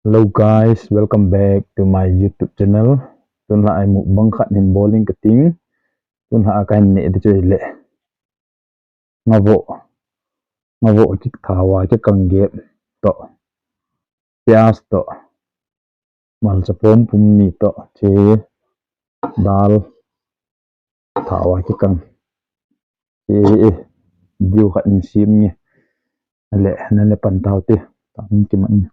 Hello guys, welcome back to my YouTube channel. Tun là ai mukbang khat nin bowling ka ting. Tun ha kan ne de choi le. Ngavo, ngavo chik thawa che kanggep to. Pyas to. Mal cha pom pum ni to che dal thawa che kang. Che diu khat nin sim ni. Le na le pan tau te. Tam ki man.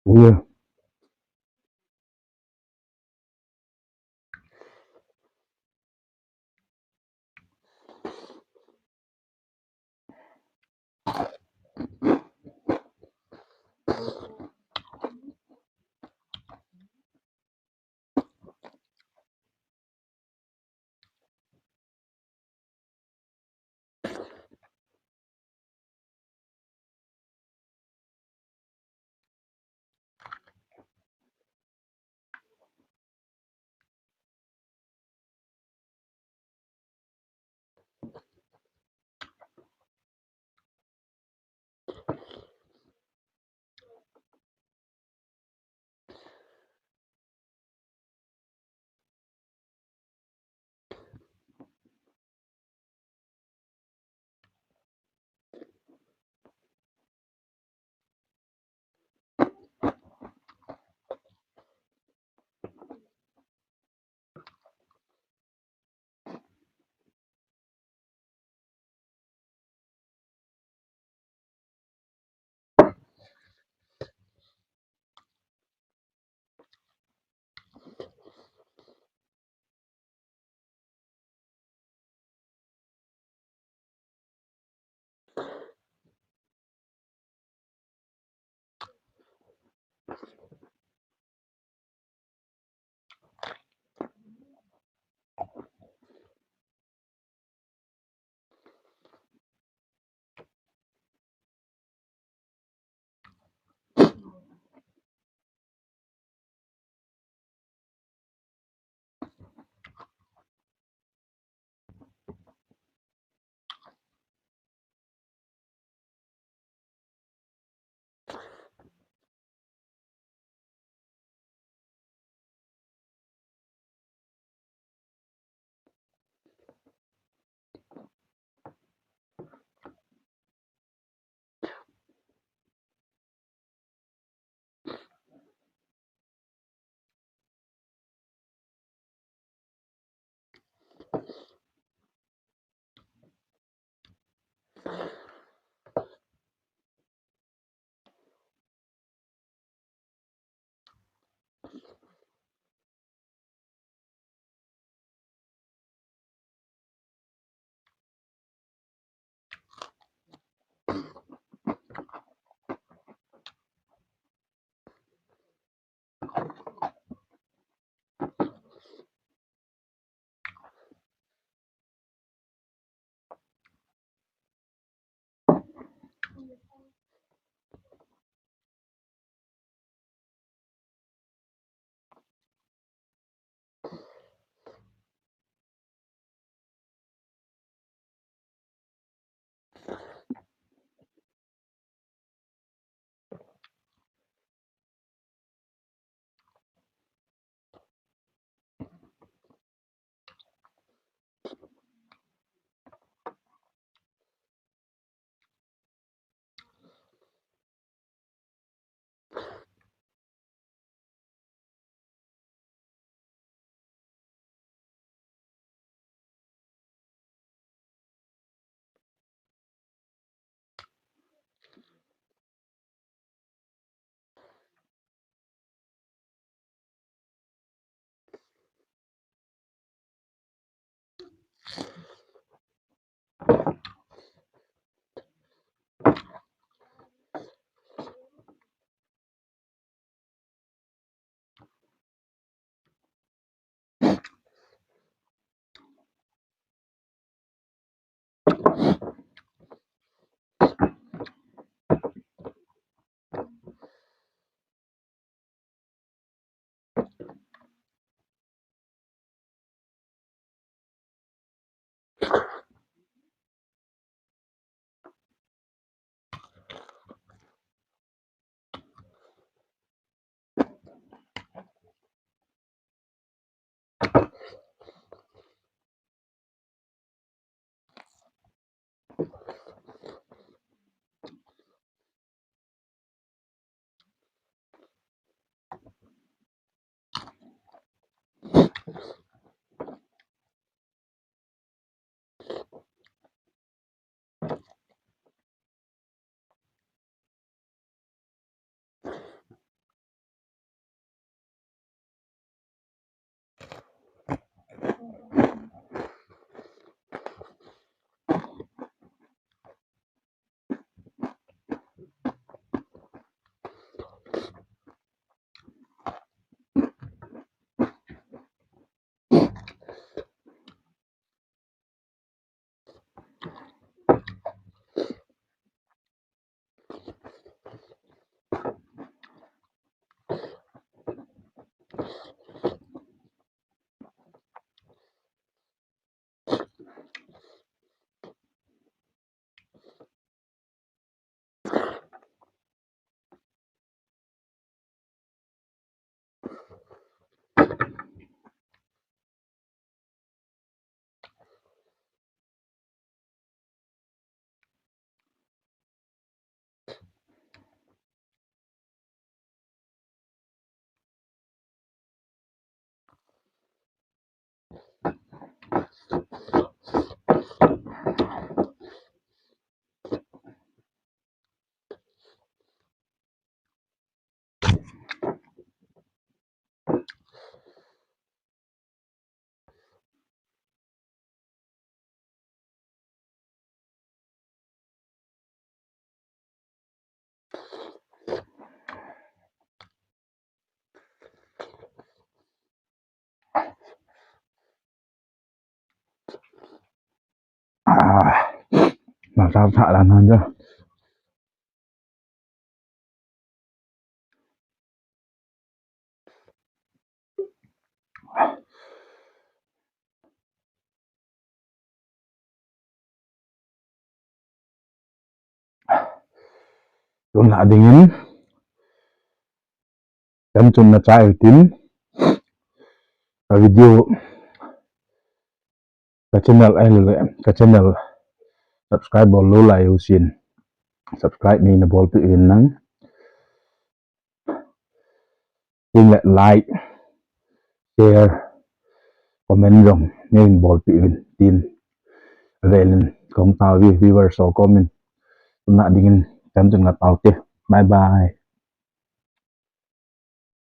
Yeah. mà sao thạ là hơn chứ Tuần lại dingin dan tun na try tin video ka channel ai le ka channel subscribe bol lo la yusin subscribe ni na bol pi in nang tin le like share comment rong nên bol pi in tin velen kong tao vi viewer so comment na dingin dan tun na tao te bye bye